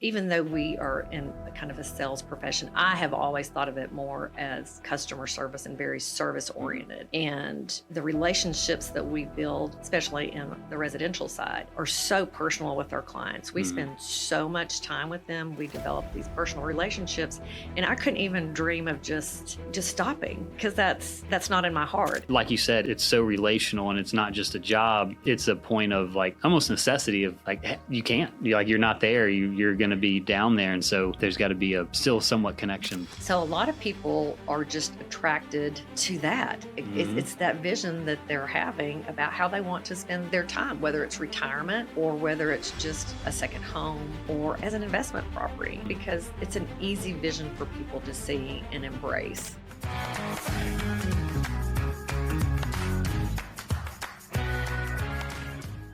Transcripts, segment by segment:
even though we are in a kind of a sales profession, I have always thought of it more as customer service and very service oriented. And the relationships that we build, especially in the residential side, are so personal with our clients. We spend so much time with them. We develop these personal relationships, and I couldn't even dream of just stopping, because that's not in my heart. Like you said, it's so relational, and it's not just a job. It's a point of like almost necessity of like, you can't, you're not there. You're going to be down there. And so there's got to be a still somewhat connection. So a lot of people are just attracted to that. It's that vision that they're having about how they want to spend their time, whether it's retirement or whether it's just a second home or as an investment property, because it's an easy vision for people to see and embrace.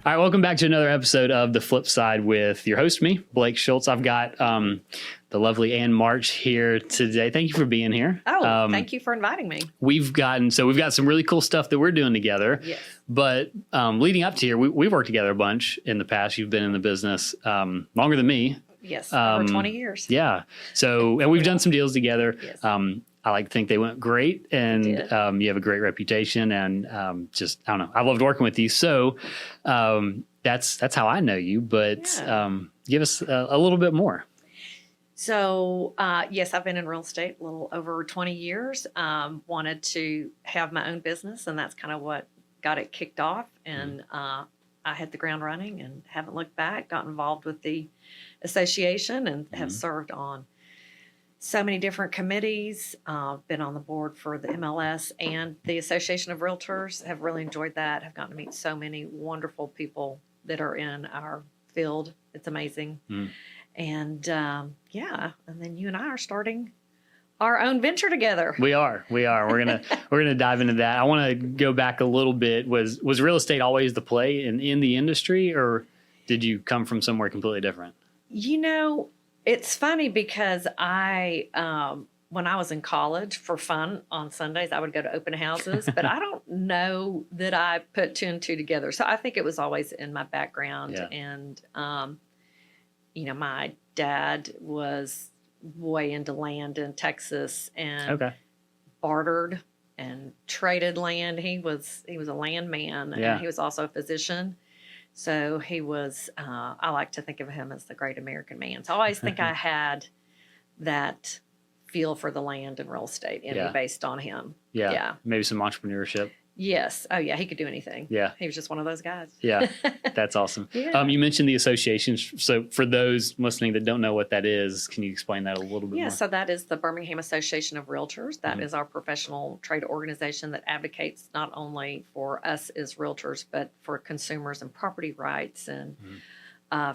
All right, welcome back to another episode of The Flip Side with your host, me, Blake Schultz. I've got the lovely Ann March here today. Thank you for being here. Oh, thank you for inviting me. We've got some really cool stuff that we're doing together. Yes. But leading up to here, we've worked together a bunch in the past. You've been in the business longer than me. Yes, over 20 years. Yeah. So, and we've done some deals together. Yes. I like to think they went great, and you have a great reputation, and I don't know, I loved working with you. So that's how I know you, but give us a little bit more. So, yes, I've been in real estate a little over 20 years. Wanted to have my own business, and that's kind of what got it kicked off. And I hit the ground running and haven't looked back, got involved with the association and have served on so many different committees, been on the board for the MLS and the Association of Realtors, have really enjoyed that, have gotten to meet so many wonderful people that are in our field. It's amazing. And and then you and I are starting our own venture together. We are. We're gonna dive into that. I want to go back a little bit. Was real estate always the play in the industry, or did you come from somewhere completely different? You know, it's funny because I, when I was in college for fun on Sundays, I would go to open houses, but I don't know that I put two and two together. So I think it was always in my background. Yeah. And, my dad was way into land in Texas and bartered and traded land. He was a landman, and he was also a physician. So he was, I like to think of him as the great American man. So I always think I had that feel for the land and real estate in me based on him. Yeah. Maybe some entrepreneurship. Yes. Oh, yeah. He could do anything. Yeah. He was just one of those guys. Yeah. That's awesome. You mentioned the association. So for those listening that don't know what that is, can you explain that a little bit more? Yeah. So that is the Birmingham Association of Realtors. That is our professional trade organization that advocates not only for us as realtors, but for consumers and property rights and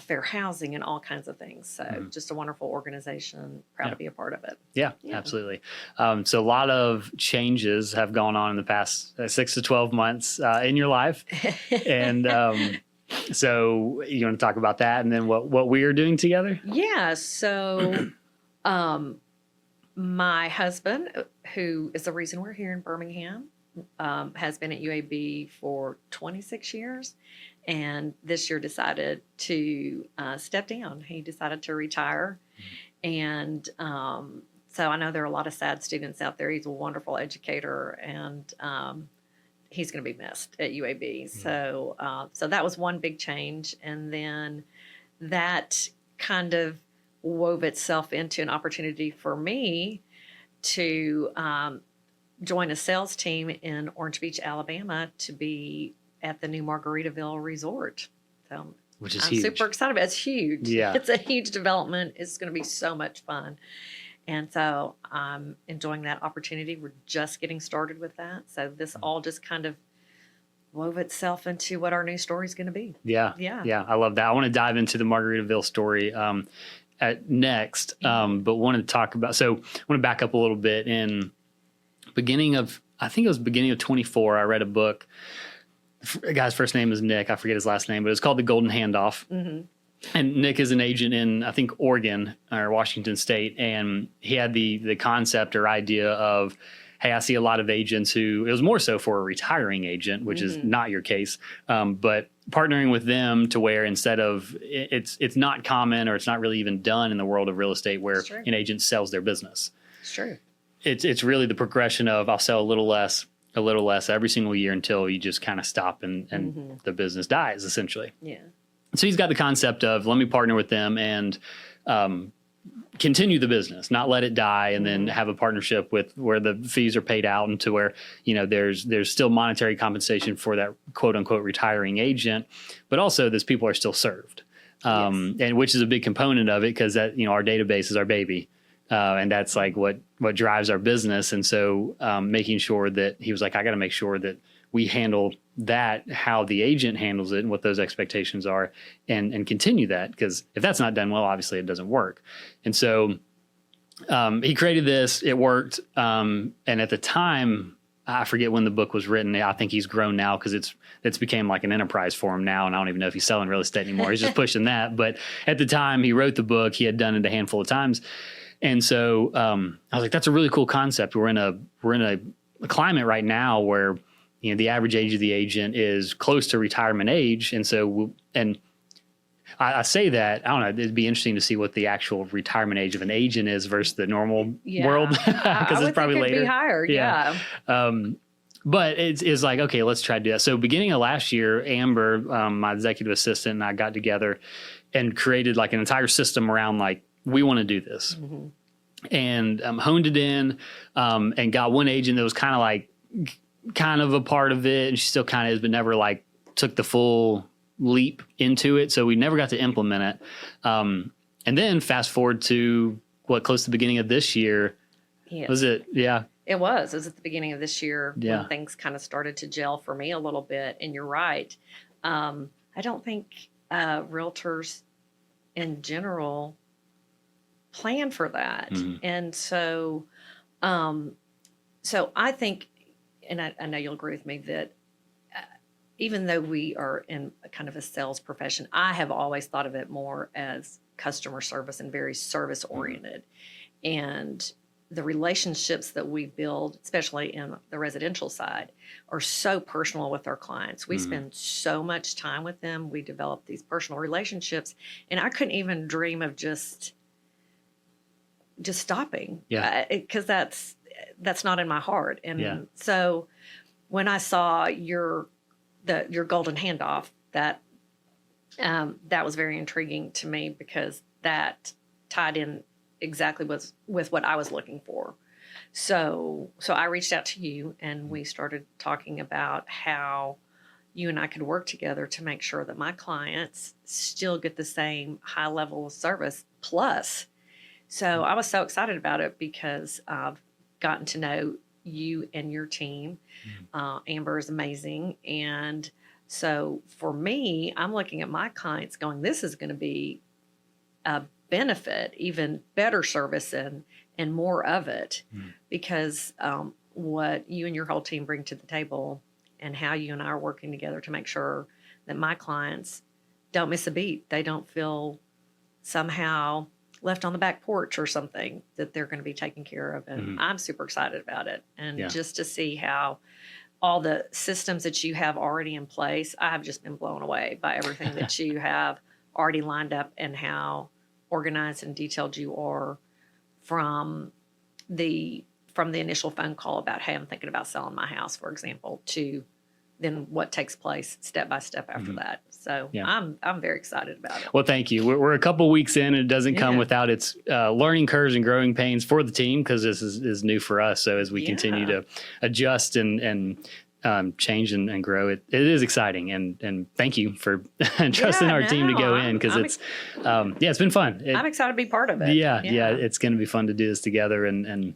fair housing and all kinds of things. So just a wonderful organization. Proud to be a part of it. Yeah. Absolutely. So a lot of changes have gone on in the past 6 to 12 months in your life. And so you want to talk about that and then what we are doing together? Yeah. So my husband, who is the reason we're here in Birmingham, has been at UAB for 26 years. And this year decided to step down. He decided to retire. And so I know there are a lot of sad students out there. He's a wonderful educator, and he's going to be missed at UAB. So that was one big change. And then that kind of wove itself into an opportunity for me to join a sales team in Orange Beach, Alabama, to be at the new Margaritaville Resort. So which is I'm huge. super excited about it. It's huge. Yeah. It's a huge development. It's going to be so much fun. And so I'm enjoying that opportunity. We're just getting started with that. So this all just kind of wove itself into what our new story is going to be. Yeah. I love that. I want to dive into the Margaritaville story next, but wanted to talk about, so I want to back up a little bit. In beginning of 24, I read a book. The guy's first name is Nick. I forget his last name, but it's called The Golden Handoff. And Nick is an agent in, I think, Oregon or Washington State. And he had the concept or idea of hey, I see a lot of agents who, it was more so for a retiring agent, which is not your case, but partnering with them to where instead of, it's not common, or it's not really even done in the world of real estate where an agent sells their business. It's true. It's really the progression of, I'll sell a little less every single year until you just kind of stop and the business dies, essentially. Yeah. So he's got the concept of, let me partner with them and continue the business, not let it die, and then have a partnership with where the fees are paid out, and to where, you know, there's still monetary compensation for that quote unquote retiring agent, but also those people are still served. And which is a big component of it, because that, you know, our database is our baby. And that's like what drives our business. And so making sure that, he was like, I got to make sure that we handle that, how the agent handles it and what those expectations are, and continue that. Because if that's not done well, obviously it doesn't work. And so he created this, it worked. And at the time, I forget when the book was written. I think he's grown now, because it's became like an enterprise for him now. And I don't even know if he's selling real estate anymore. He's just pushing that. But at the time he wrote the book, he had done it a handful of times. And so I was like, that's a really cool concept. We're in a climate right now where, you know, the average age of the agent is close to retirement age. And so, I say that, I don't know, it'd be interesting to see what the actual retirement age of an agent is versus the normal world, because it's probably later. Be higher. Yeah. But it's like, okay, let's try to do that. So beginning of last year, Amber, my executive assistant, and I got together and created like an entire system around like, we want to do this, and honed it in, and got one agent that was kind of a part of it, and she still kind of is, but never like took the full leap into it. So we never got to implement it. And then fast forward to close to the beginning of this year. Yes. Was it? Yeah. It was at the beginning of this year Yeah. when things kind of started to gel for me a little bit. And you're right. I don't think realtors in general plan for that. And so, so I think, and I know you'll agree with me, that even though we are in a kind of a sales profession, I have always thought of it more as customer service and very service oriented. And the relationships that we build, especially in the residential side, are so personal with our clients. We spend so much time with them. We develop these personal relationships, and I couldn't even dream of just stopping, because that's not in my heart. And so when I saw your Golden Handoff, that was very intriguing to me, because that tied in exactly with what I was looking for. So I reached out to you, and we started talking about how you and I could work together to make sure that my clients still get the same high level of service plus. So I was so excited about it, because I've gotten to know you and your team. Amber is amazing. And so for me, I'm looking at my clients going, this is going to be a benefit, even better service and more of it, because what you and your whole team bring to the table, and how you and I are working together to make sure that my clients don't miss a beat. They don't feel somehow left on the back porch or something, that they're going to be taken care of. And I'm super excited about it. And just to see how all the systems that you have already in place, I have just been blown away by everything that you have already lined up, and how organized and detailed you are from the initial phone call about, hey, I'm thinking about selling my house, for example, to then what takes place step by step after that. So I'm very excited about it. Well, thank you. We're a couple weeks in, and it doesn't come without its learning curves and growing pains for the team, because this is new for us. So as we continue to adjust and change and grow, it is exciting. And thank you for trusting our team to go in, because it's been fun. I'm excited to be part of it. Yeah. It's going to be fun to do this together and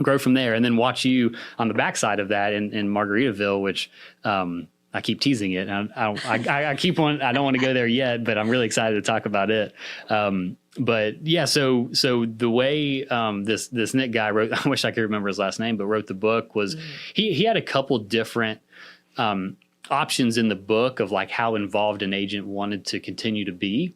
grow from there, and then watch you on the backside of that in Margaritaville, which I keep teasing it. I keep on. I don't want to go there yet, but I'm really excited to talk about it. But yeah, so the way this Nick guy wrote, I wish I could remember his last name, but wrote the book, was he had a couple different options in the book of like how involved an agent wanted to continue to be.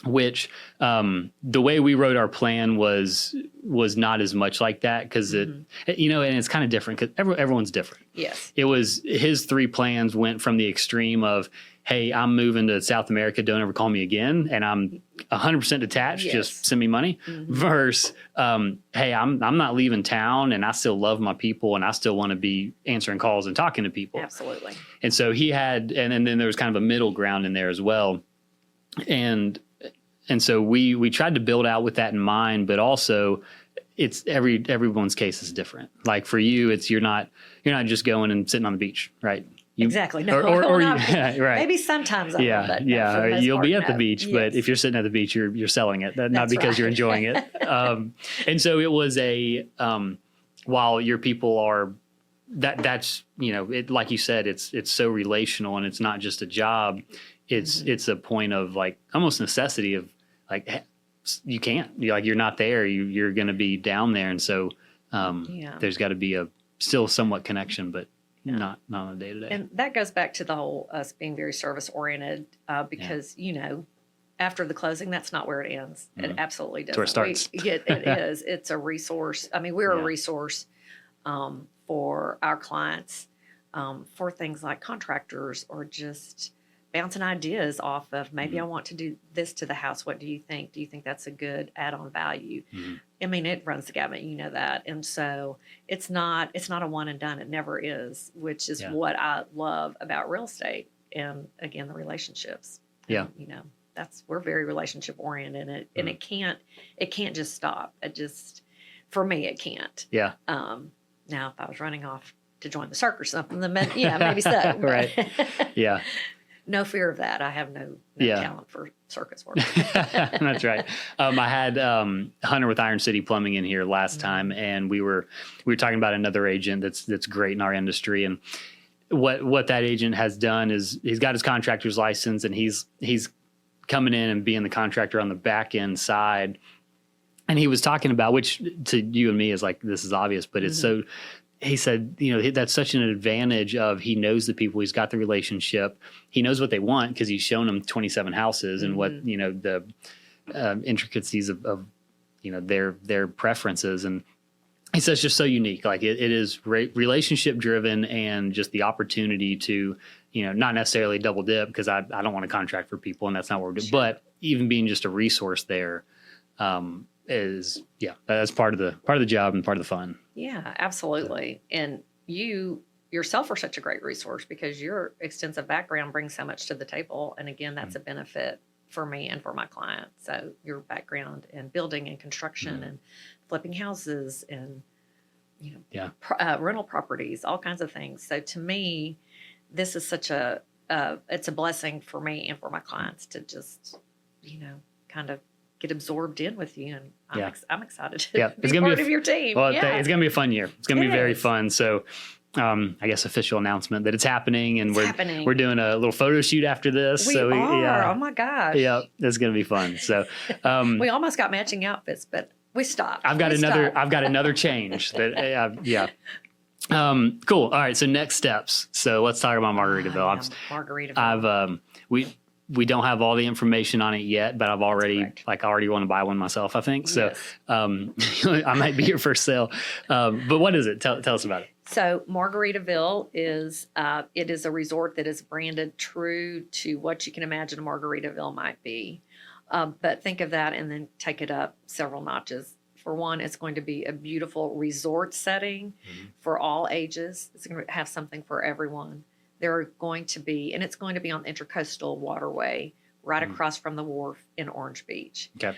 which the way we wrote our plan was not as much like that because and it's kind of different because everyone's different. Yes. It was his 3 plans went from the extreme of, hey, I'm moving to South America, don't ever call me again, and I'm 100% detached, Yes. just send me money, versus, hey, I'm not leaving town, and I still love my people, and I still want to be answering calls and talking to people. Absolutely. And so he had, and then there was kind of a middle ground in there as well. And so we tried to build out with that in mind, but also it's everyone's case is different. Like for you, it's you're not just going and sitting on the beach, right? Exactly. No, or not, right. Maybe sometimes I will, but no, for the most you'll part, be at the no. beach, Yes. but if you're sitting at the beach, you're selling it, not That's because you're right. enjoying it. And so it was while your people are that's it, like you said, it's so relational and it's not just a job. It's a point of like almost necessity of like you can't you're not there, you're going to be down there, and so there's got to be a still somewhat connection, but not on a day to day. And that goes back to the whole us being very service oriented because after the closing, that's not where it ends. It absolutely doesn't. That's where it starts. It is. It's a resource. I mean, we're a resource for our clients for things like contractors or just bouncing ideas off of maybe I want to do this to the house. What do you think? Do you think that's a good add-on value? I mean, it runs the gamut, that. And so it's not a one and done. It never is, which is what I love about real estate. And again, the relationships. Yeah. And, we're very relationship oriented and it can't just stop. For me, it can't. Yeah. Now if I was running off to join the circus or something, then maybe so. Right. Yeah. No fear of that. I have no talent for circus work. That's right. I had Hunter with Iron City Plumbing in here last time, and we were talking about another agent that's great in our industry. And what that agent has done is he's got his contractor's license, and he's coming in and being the contractor on the back end side. And he was talking about, which to you and me is like, this is obvious, but it's so. He said, that's such an advantage of he knows the people, he's got the relationship, he knows what they want because he's shown them 27 houses and what, the intricacies of their preferences. And he says just so unique, like it is relationship driven and just the opportunity to, not necessarily double dip because I don't want to contract for people and that's not what we're doing, but even being just a resource there, that's part of the job and part of the fun. Yeah, absolutely. And you yourself are such a great resource because your extensive background brings so much to the table. And again, that's a benefit for me and for my client. So your background in building and construction and flipping houses and, rental properties, all kinds of things. So to me, this is such it's a blessing for me and for my clients to just, kind of get absorbed in with you, and I'm excited to be part of your team. Well, it's going to be a fun year. It's going to be very fun. So, I guess official announcement that it's happening, and we're doing a little photo shoot after this. We are. Oh my gosh! Yeah, it's going to be fun. So, we almost got matching outfits, but we stopped. I've got another change that. Cool. All right. So next steps. So let's talk about Margaritaville. Margaritaville. We don't have all the information on it yet, but I've already I already want to buy one myself, I think. So I might be your first sale. But what is it? Tell us about it. So Margaritaville is it is a resort that is branded true to what you can imagine a Margaritaville might be. But think of that and then take it up several notches. For one, it's going to be a beautiful resort setting for all ages. It's going to have something for everyone. There are going to be, and it's going to be on the Intercoastal Waterway right across from the wharf in Orange Beach. Okay.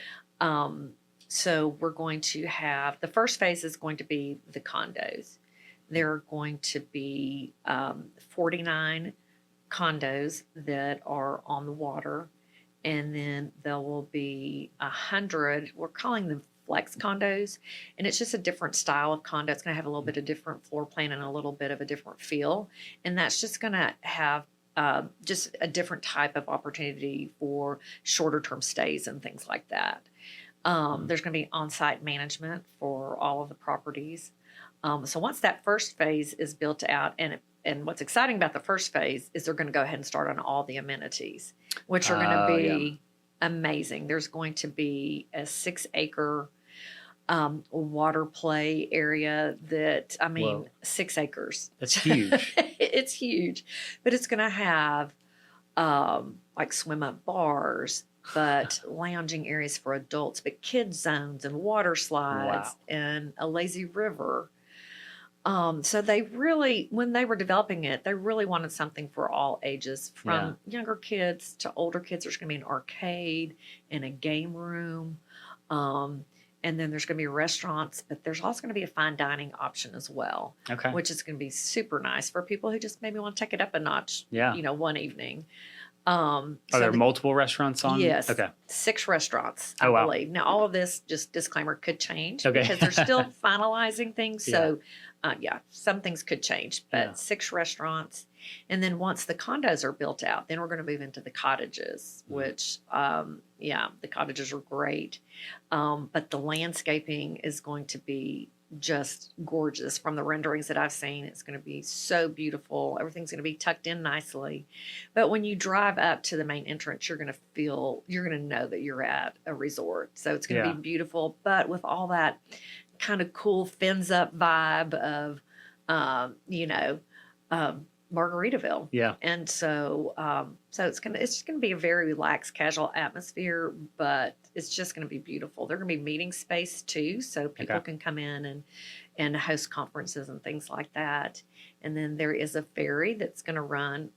So we're going to have, the first phase is going to be the condos. There are going to be 49 condos that are on the water, and then there will be 100, we're calling them flex condos, and it's just a different style of condo. It's going to have a little bit of different floor plan and a little bit of a different feel, and that's just going to have just a different type of opportunity for shorter term stays and things like that. There's going to be on-site management for all of the properties. So once that first phase is built out, and what's exciting about the first phase is they're going to go ahead and start on all the amenities, which are going to be amazing. There's going to be a 6-acre water play area that, I mean, Whoa. 6 acres. That's huge. It's huge, but it's going to have like swim up bars, but lounging areas for adults, but kids zones and water slides and a lazy river. So they really, when they were developing it, they really wanted something for all ages, from younger kids to older kids. There's going to be an arcade and a game room. And then there's going to be restaurants, but there's also going to be a fine dining option as well, which is going to be super nice for people who just maybe want to take it up a notch, one evening. Are there multiple restaurants on? Yes. Okay. 6 restaurants, I believe. Now, all of this, just disclaimer, could change because they're still finalizing things. So, some things could change, but 6 restaurants. And then once the condos are built out, then we're going to move into the cottages, which, the cottages are great. But the landscaping is going to be just gorgeous from the renderings that I've seen. It's going to be so beautiful. Everything's going to be tucked in nicely. But when you drive up to the main entrance, you're going to know that you're at a resort. So it's going to be beautiful, but with all that kind of cool fins up vibe of, Margaritaville. Yeah. And so it's just gonna be a very relaxed, casual atmosphere, but it's just gonna be beautiful. They're gonna be meeting space too, so people can come in and host conferences and things like that. And then there is a ferry that's gonna run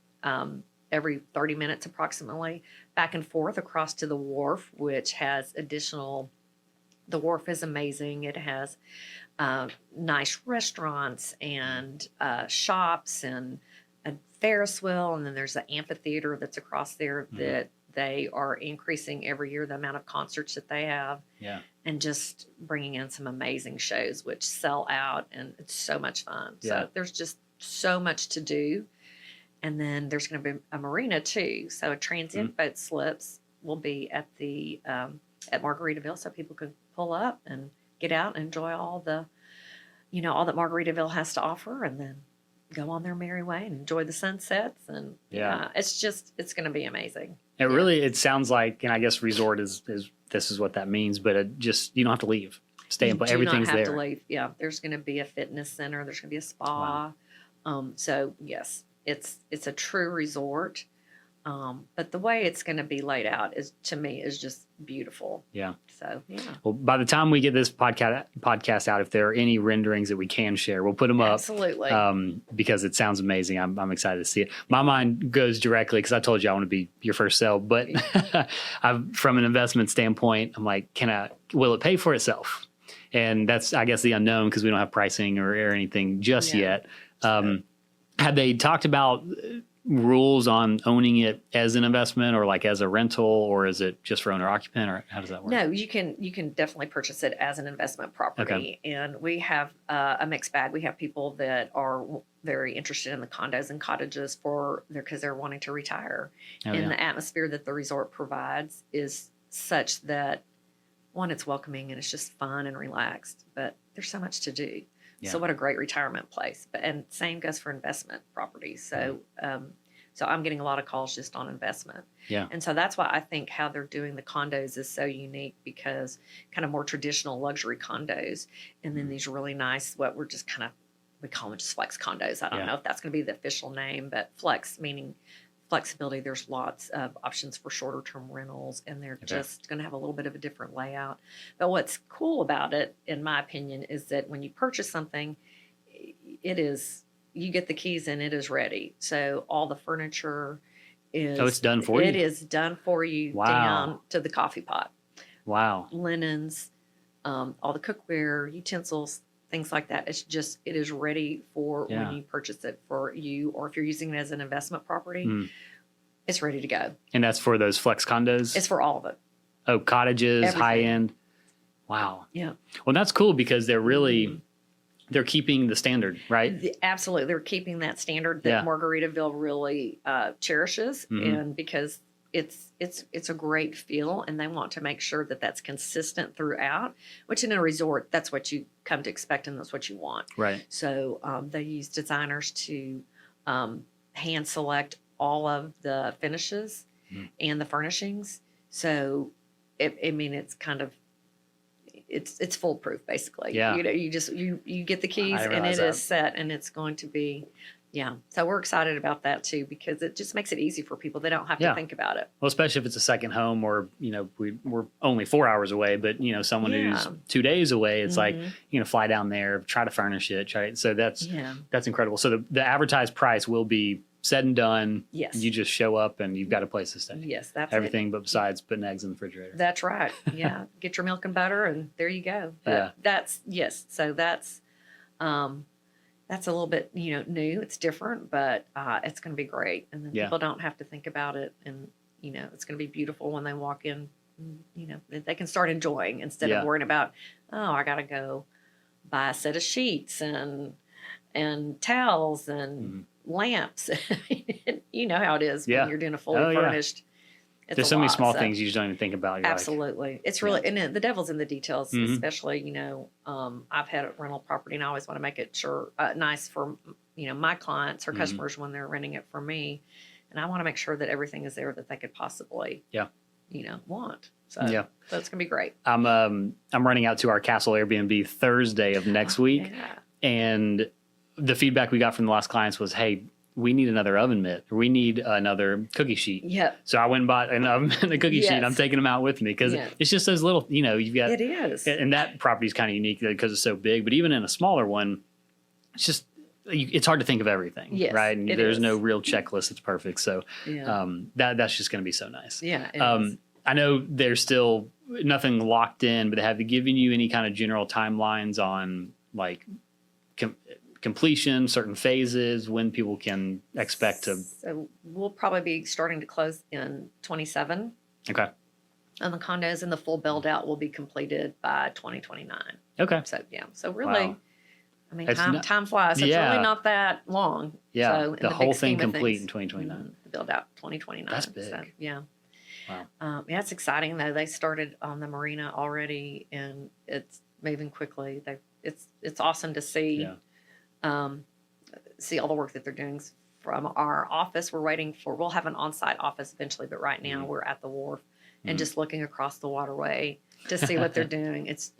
every 30 minutes approximately back and forth across to the wharf, which has additional. The wharf is amazing. It has nice restaurants and shops and a Ferris wheel, and then there's an amphitheater that's across there that they are increasing every year the amount of concerts that they have. Yeah. And just bringing in some amazing shows which sell out, and it's so much fun. Yeah. So there's just so much to do. And then there's going to be a marina too. So a transient boat slips will be at the at Margaritaville, so people can pull up and get out and enjoy all that Margaritaville has to offer, and then go on their merry way and enjoy the sunsets. And it's going to be amazing. It sounds like, and I guess resort is this is what that means, but you don't have to leave. Stay and play. Everything's there. You don't have to leave. Yeah, there's going to be a fitness center. There's going to be a spa. Wow. So yes, it's a true resort. But the way it's going to be laid out is just beautiful. Yeah. So, Well, by the time we get this podcast out, if there are any renderings that we can share, we'll put them up. Absolutely. Because it sounds amazing. I'm excited to see it. My mind goes directly, because I told you I want to be your first sale, but from an investment standpoint, I'm like, will it pay for itself? And that's, I guess, the unknown, because we don't have pricing or anything just yet. Had they talked about rules on owning it as an investment, or like as a rental, or is it just for owner occupant, or how does that work? No, you can definitely purchase it as an investment property. And we have a mixed bag. We have people that are very interested in the condos and cottages because they're wanting to retire. The atmosphere that the resort provides is such that, one, it's welcoming and it's just fun and relaxed, but there's so much to do. So what a great retirement place. And same goes for investment properties. So so I'm getting a lot of calls just on investment. Yeah. And so that's why I think how they're doing the condos is so unique, because kind of more traditional luxury condos, and then these really nice, what we're just we call them just flex condos. I don't know if that's going to be the official name, but flex meaning flexibility. There's lots of options for shorter term rentals, and they're just going to have a little bit of a different layout. But what's cool about it, in my opinion, is that when you purchase something, you get the keys and it is ready. So all the furniture is... Oh, it's done for you? It is done for you down to the coffee pot. Wow. Linens, all the cookware, utensils, things like that. It is ready for when you purchase it for you, or if you're using it as an investment property, it's ready to go. And that's for those flex condos? It's for all of it. Oh, cottages, everything. High end. Wow. Yeah. Well, that's cool, because they're really... They're keeping the standard, right? Absolutely. They're keeping that standard that Margaritaville really cherishes, and because it's a great feel, and they want to make sure that that's consistent throughout, which in a resort, that's what you come to expect, and that's what you want. Right. So they use designers to hand select all of the finishes and the furnishings. So, I mean, it's kind of, it's foolproof basically. Yeah. You get the keys I and realize it that. is set and it's going to be, yeah. So we're excited about that too, because it just makes it easy for people. They don't have to think about it. Well, especially if it's a second home, or we're only 4 hours away, but someone who's 2 days away, it's like fly down there, try to furnish it, so that's incredible. So the advertised price will be said and done. Yes. You just show up and you've got a place to stay. Yes, that's everything but besides putting eggs in the refrigerator. That's right. Yeah. Get your milk and butter and there you go. But so that's a little bit, new. It's different, but it's going to be great. And then people don't have to think about it, and it's going to be beautiful when they walk in. They can start enjoying instead of worrying about, I got to go buy a set of sheets and towels and lamps. You know how it is when you're doing a fully furnished. There's so many small things you just don't even think about. You're absolutely. It's really, and the devil's in the details, especially, I've had a rental property and I always want to make it nice for, my clients or customers when they're renting it from me. And I want to make sure that everything is there that they could possibly, want. So it's going to be great. I'm running out to our Castle Airbnb Thursday of next week. Yeah. And the feedback we got from the last clients was, hey, we need another oven mitt, or we need another cookie sheet. Yeah. So I went and bought an oven and a cookie sheet. I'm taking them out with me because it's just those little, you've got. It is. And that property is kind of unique because it's so big. But even in a smaller one, it's just, it's hard to think of everything. Yes, right. And there's no real checklist that's perfect. So that's just going to be so nice. Yeah. I know there's still nothing locked in, but have they given you any kind of general timelines on like completion, certain phases, when people can expect to? So we'll probably be starting to close in 27. Okay. And the condos and the full build out will be completed by 2029. Okay. So really, wow. I mean, time flies. So it's really not that long. Yeah. So the whole thing complete in 2029. The build out 2029. That's big. So, yeah. Wow. It's exciting though. They started on the marina already, and it's moving quickly. It's awesome to see. Yeah. See all the work that they're doing from our office. We'll have an on-site office eventually, but right now we're at the wharf and just looking across the waterway to see what they're doing. It's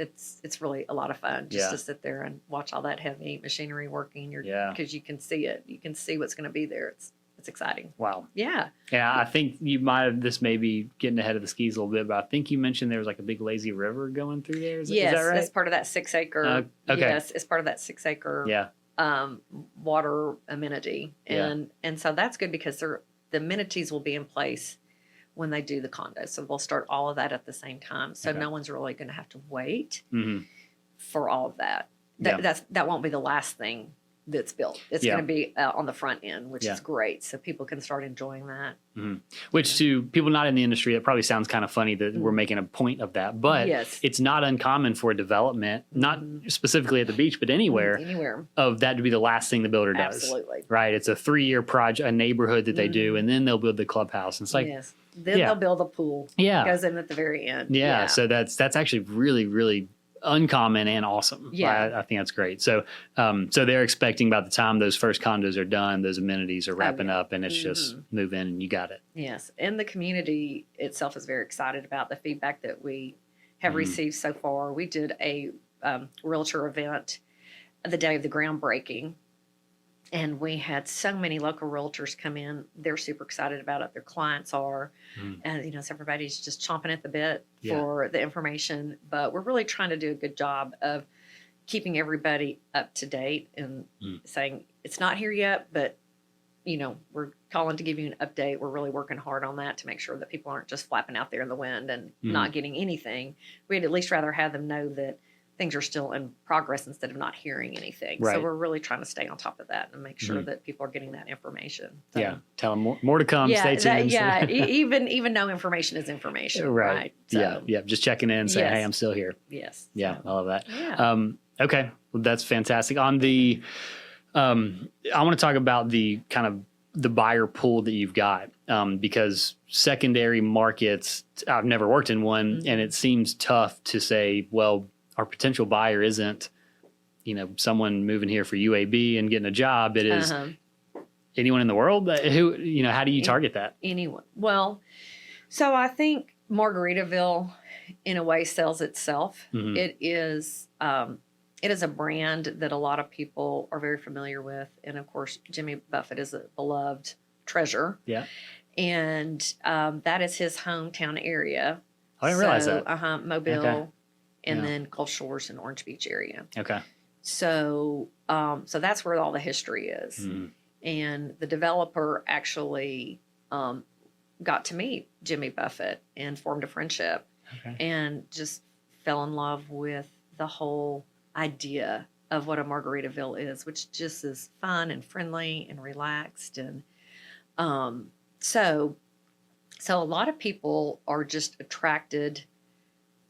really a lot of fun just to sit there and watch all that heavy machinery working. Because you can see it. You can see what's going to be there. It's exciting. Wow. Yeah. Yeah, I think this may be getting ahead of the skis a little bit, but I think you mentioned there was like a big lazy river going through there. Is that right? That's part of that 6 acre. Okay. Yes, it's part of that 6 acre water amenity. And so that's good because the amenities will be in place when they do the condos. So they'll start all of that at the same time. So no one's really going to have to wait for all of that. That won't be the last thing that's built. It's going to be on the front end, which is great. So people can start enjoying that. Which to people not in the industry, it probably sounds kind of funny that we're making a point of that, but it's not uncommon for a development, not specifically at the beach, but anywhere of that to be the last thing the builder does. Absolutely. Right. It's a 3-year project, a neighborhood that they do, and then they'll build the clubhouse. And it's like, then they'll build a pool. Yeah. It goes in at the very end. Yeah. So that's actually really, really uncommon and awesome. Yeah. I think that's great. So they're expecting by the time those first condos are done, those amenities are wrapping up, and it's just move in and you got it. Yes. And the community itself is very excited about the feedback that we have received so far. We did a realtor event the day of the groundbreaking, and we had so many local realtors come in. They're super excited about it. Their clients are. And, so everybody's just chomping at the bit for the information. But we're really trying to do a good job of keeping everybody up to date and saying, it's not here yet, but, we're calling to give you an update. We're really working hard on that to make sure that people aren't just flapping out there in the wind and not getting anything. We'd at least rather have them know that things are still in progress instead of not hearing anything. Right. So we're really trying to stay on top of that and make sure that people are getting that information. So, tell them more to come. Stay tuned. Even no information is information. Right. So, just checking in and saying, hey, I'm still here. Yes. Yeah, I love that. Yeah. Okay, well, that's fantastic. On the, I want to talk about the kind of the buyer pool that you've got, because secondary markets, I've never worked in one, and it seems tough to say, well, our potential buyer isn't, someone moving here for UAB and getting a job. It is anyone in the world. How do you target that? Anyone. Well, so I think Margaritaville, in a way, sells itself. Mhm. It is a brand that a lot of people are very familiar with, and of course, Jimmy Buffett is a beloved treasure, Yeah. and that is his hometown area. I didn't realize that. Mobile, Okay. and Yeah. then Gulf Shores and Orange Beach area. Okay. So, so that's where all the history is. Mhm. And the developer actually got to meet Jimmy Buffett and formed a friendship, Okay. and just fell in love with the whole idea of what a Margaritaville is, which just is fun and friendly and relaxed. And so a lot of people are just attracted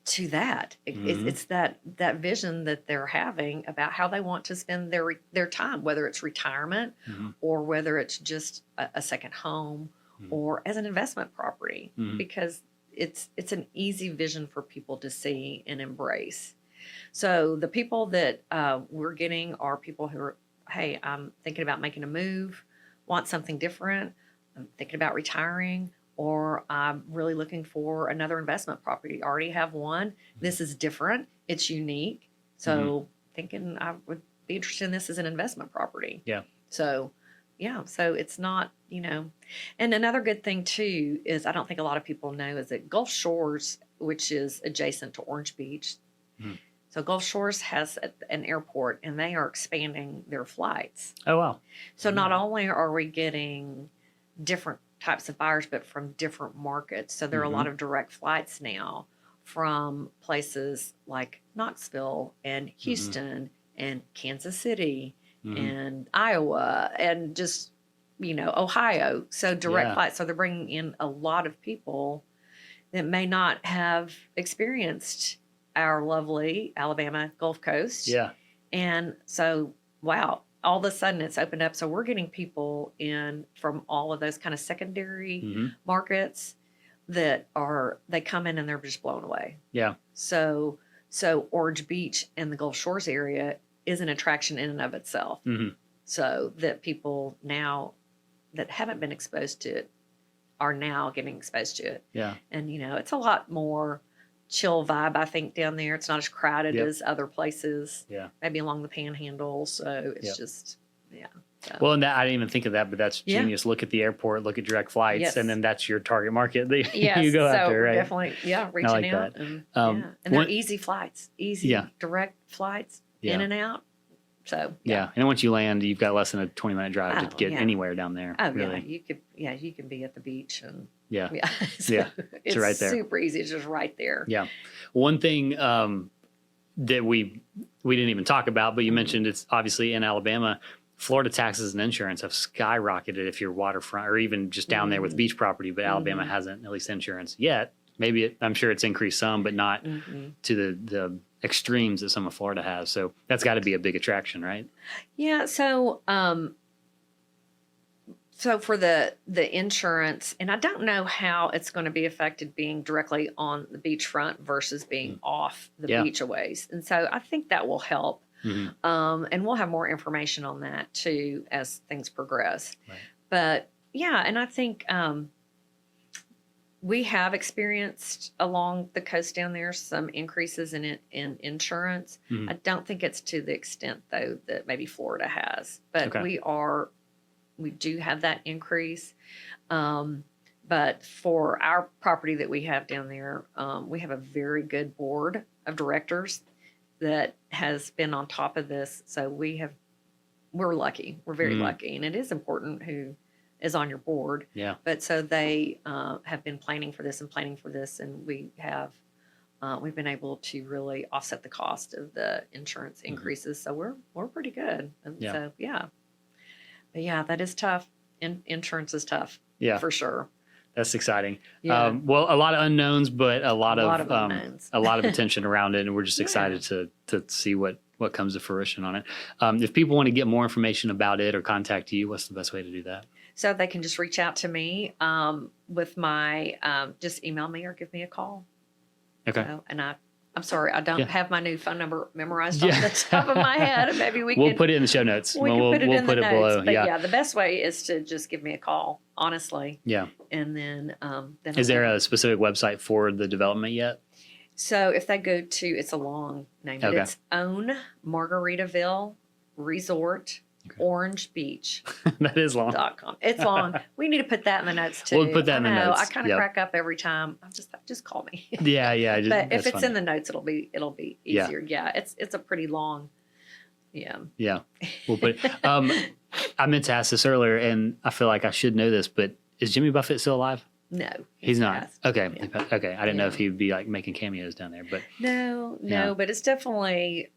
to that. Mhm. It's that vision that they're having about how they want to spend their time, whether it's retirement Mhm. or whether it's just a second home Mhm. or as an investment property, Mhm. because it's an easy vision for people to see and embrace. So the people that we're getting are people who are, hey, I'm thinking about making a move, want something different, I'm thinking about retiring, or I'm really looking for another investment property. I already have one. This is different. It's unique. So thinking I would be interested in this as an investment property. Yeah. So, yeah. So it's not, and another good thing too is I don't think a lot of people know is that Gulf Shores, which is adjacent to Orange Beach. Mhm. So Gulf Shores has an airport, and they are expanding their flights. Oh, wow. So not only are we getting different types of buyers, but from different markets. So there are a lot of direct flights now from places like Knoxville and Houston and Kansas City and Iowa and just, Ohio. So direct flights. So they're bringing in a lot of people that may not have experienced our lovely Alabama Gulf Coast. Yeah. And so, wow, all of a sudden it's opened up. So we're getting people in from all of those kind of secondary markets that they come in and they're just blown away. Yeah. So Orange Beach and the Gulf Shores area is an attraction in and of itself. So that people now that haven't been exposed to it are now getting exposed to it. Yeah. And, it's a lot more chill vibe, I think, down there. It's not as crowded as other places. Yeah. Maybe along the Panhandle. So it's just, So. Well, and I didn't even think of that, but that's genius. Look at the airport, look at direct flights, and then that's your target market that you go after, right? Definitely, reaching like out. that. And they're easy flights, direct flights in and out. So and once you land, you've got less than a 20-minute drive to get anywhere down there. Oh really. You can be at the beach and so it's right there. Super easy. It's just right there. Yeah. One thing that we didn't even talk about, but you mentioned it's obviously in Alabama. Florida taxes and insurance have skyrocketed if you're waterfront or even just down there with beach property, but Alabama hasn't, at least insurance yet. Maybe I'm sure it's increased some, but not to the extremes that some of Florida has. So that's got to be a big attraction, right? Yeah. So, so for the insurance, and I don't know how it's going to be affected being directly on the beachfront versus being off the beach a ways. And so I think that will help. And we'll have more information on that too as things progress. Right. But and I think we have experienced along the coast down there some increases in insurance. I don't think it's to the extent though that maybe Florida has, but we do have that increase. But for our property that we have down there, we have a very good board of directors that has been on top of this. So we're lucky. We're very lucky. And it is important who is on your board. Yeah. But so they have been planning for this. And we've been able to really offset the cost of the insurance increases. So we're pretty good. And so, But that is tough. Insurance is tough. Yeah. For sure. That's exciting. Yeah. Well, a lot of unknowns, but a lot of unknowns. A lot of attention around it, and we're just excited to see what comes to fruition on it. If people want to get more information about it or contact you, what's the best way to do that? So they can just reach out to me with my just email me or give me a call. Okay. So, and I I'm sorry, I don't Yeah. have my new phone number memorized Yeah. off the top of my head. Maybe We'll put it in the show notes. we can We'll put it in the notes. below. But Yeah. the best way is to just give me a call, honestly. Yeah. And then Is there a specific website for the development yet? So if they go to, it's a long name, but Okay. it's Own Margaritaville Resort, Orange Beach. That is long. .com. It's long. We need to put that in the notes too. We'll put that in the I know, notes. I kind of Yep. crack up every time. I'm just call me. Yeah. But if that's it's funny. in the notes, it'll be Yeah. easier. Yeah, it's a pretty long. Yeah. Yeah, we'll put it. I meant to ask this earlier, and I feel like I should know this, but is Jimmy Buffett still alive? No, He's not. passed. Okay. Yeah. Okay. I didn't know Yeah. if he'd be like making cameos down there, but No, Yeah. but it's definitely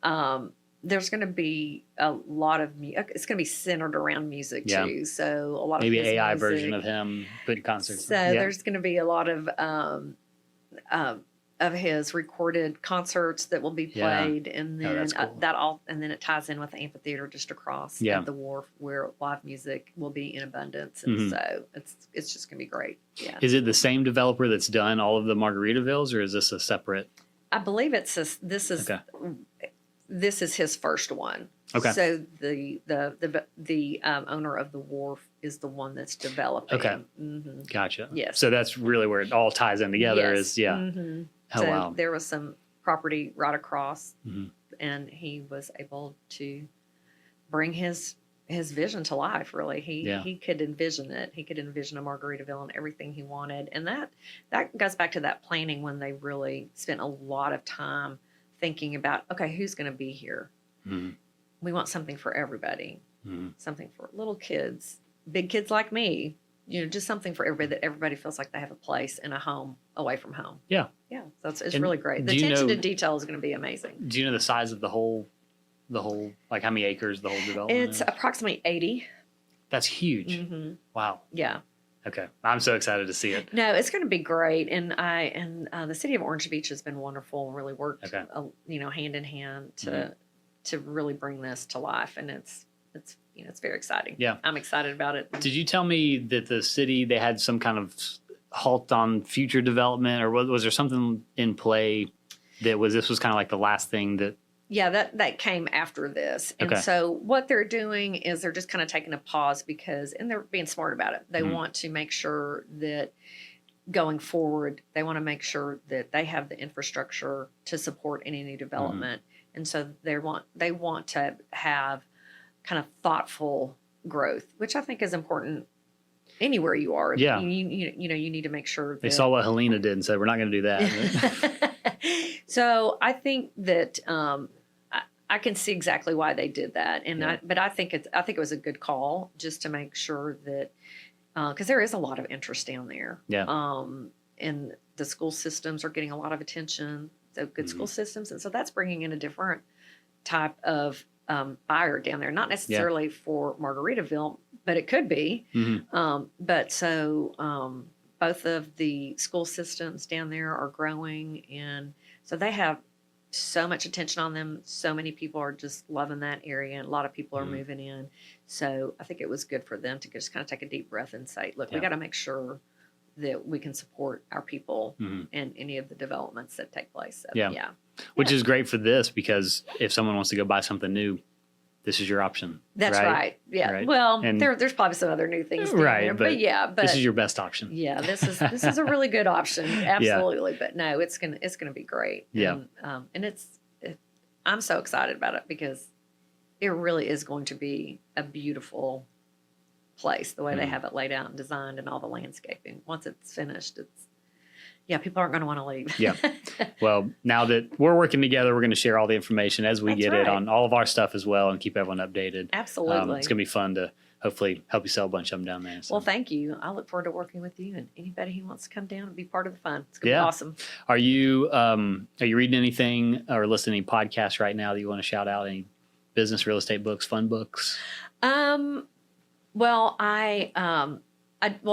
there's going to be a lot of it's going to be centered around music Yeah. too. So a lot maybe of his AI music. version of him putting concerts. So there's going to be a lot of his recorded concerts that will be Yeah. played, and Oh, then that's cool. and then it ties in with the amphitheater just across Yeah. at the wharf where live music will be in abundance, and Mhm. so it's just going to be great. Yeah, Is it the same developer that's done all of the Margaritavilles, or is this a separate? I believe this is Okay. this is his first one. Okay. So the owner of the wharf is the one that's developing. Okay. hmm Gotcha. Yes. So that's really where it all ties in together. Yes. Is yeah. hmm Oh So wow. there was some property right across, Mhm. and he was able to bring his vision to life. Really, Yeah. he could envision it. He could envision a Margaritaville and everything he wanted, and that goes back to that planning when they really spent a lot of time thinking about, okay, who's going to be here? Mhm. We want something for everybody, Mhm. something for little kids, big kids like me. Just something for everybody that everybody feels like they have a place and a home away from home. Yeah. Yeah. So it's And really great. The do you attention know- to detail is going to be amazing. Do you know the size of the whole like how many acres the whole development? It's is? approximately 80. That's huge. hmm Wow. Yeah. Okay. I'm so excited to see it. No, it's going to be great. And the city of Orange Beach has been wonderful and really worked, Okay. hand in hand Mhm. to really bring this to life. And it's very exciting. Yeah. I'm excited about it. Did you tell me that the city, they had some kind of halt on future development, or was there something in play this was kind of like the last thing that? Yeah, that came after this. And Okay. so what they're doing is they're just kind of taking a pause and they're being smart about it. They Mhm. want to make sure that going forward, they want to make sure that they have the infrastructure to support any new development. And so they want to have kind of thoughtful growth, which I think is important anywhere you are. Yeah. You need to make sure They that saw what Helena did and said, we're not going to do that. So I think that I can see exactly why they did that, and Yeah. I think it was a good call just to make sure that because there is a lot of interest down there. Yeah. And the school systems are getting a lot of attention. So good Mhm. school systems, and so that's bringing in a different type of buyer down there. Not necessarily for Margaritaville, but it could be. Mhm. Both of the school systems down there are growing, and so they have so much attention on them. So many people are just loving that area, and a lot of people are Mhm. moving in. So I think it was good for them to just kind of take a deep breath and say, look, we Yeah. got to make sure that we can support our people Mhm. and any of the developments that take place. So, Yeah. yeah. Which is great for this, because if someone wants to go buy something new, this is your option. That's right. Yeah. Right. Well, And- there's probably some other new things down Right, there, but but This is your best option. yeah, this is a really good option. Absolutely. But no, it's gonna be great. Yeah. And I'm so excited about it because it really is going to be a beautiful place, the way they Mhm. have it laid out and designed and all the landscaping. Once it's finished, people aren't gonna want to leave. Yeah. Well, now that we're working together, we're going to share all the information as we That's get it right. on all of our stuff as well, and keep everyone updated. Absolutely. It's going to be fun to hopefully help you sell a bunch of them down there. So. Well, thank you. I look forward to working with you and anybody who wants to come down and be part of the fun. It's gonna Yeah. be awesome. Are you reading anything or listening to any podcasts right now that you want to shout out? Any business, real estate books, fun books? Well,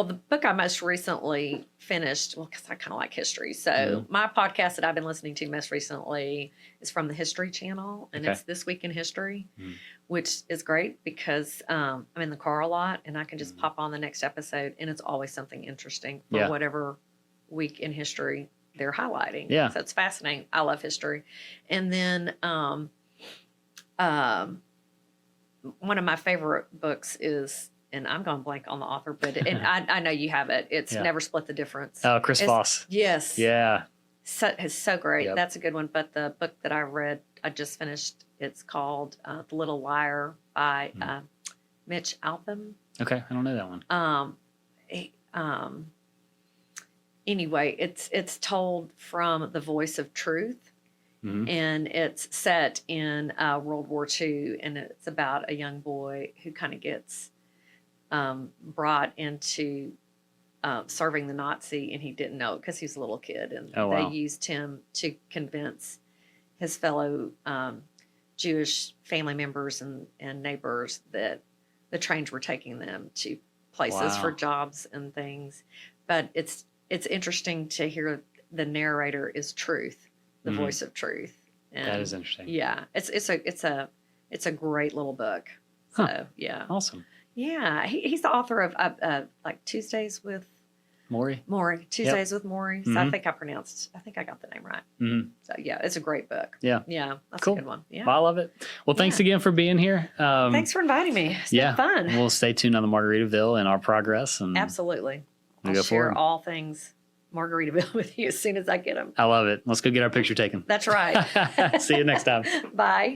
the book I most recently finished, because I kind of like history. So Mhm. my podcast that I've been listening to most recently is from the History Channel, and Okay. it's This Week in History, Mhm. which is great because I'm in the car a lot, and I can just Mhm. pop on the next episode, and it's always something interesting for Yeah. whatever week in history they're highlighting. Yeah. So it's fascinating. I love history. And then one of my favorite books is, and I'm going blank on the author, but and I know you have it. It's Never Split the Difference. Oh, Chris Voss. Yes. Yeah. It's so great. Yep. That's a good one. But the book that I read, I just finished. It's called The Little Liar by Mitch Albom. Okay, I don't know that one. Anyway, it's told from the voice of truth. Mm-hmm. And it's set in World War II, and it's about a young boy who kind of gets brought into serving the Nazi, and he didn't know it because he was a little kid, and they used him to convince his fellow Jewish family members and neighbors that the trains were taking them to places for jobs and things. But it's interesting to hear the narrator is truth. The voice of truth. And that is interesting. Yeah, it's a great little book. So yeah, awesome. Yeah, he's the author of like Tuesdays with Maury. Tuesdays with Maury. So I think I got the name right. Mm-hmm. So yeah, it's a great book. Yeah, that's cool. a good one. Yeah, well, I love it. Well, thanks again for being here. Thanks for inviting me. It's been fun. We'll stay tuned on the Margaritaville and our progress. And absolutely, we'll I'll share all things Margaritaville with you as soon as I get them. I love it. Let's go get our picture taken. That's right. See you next time. Bye.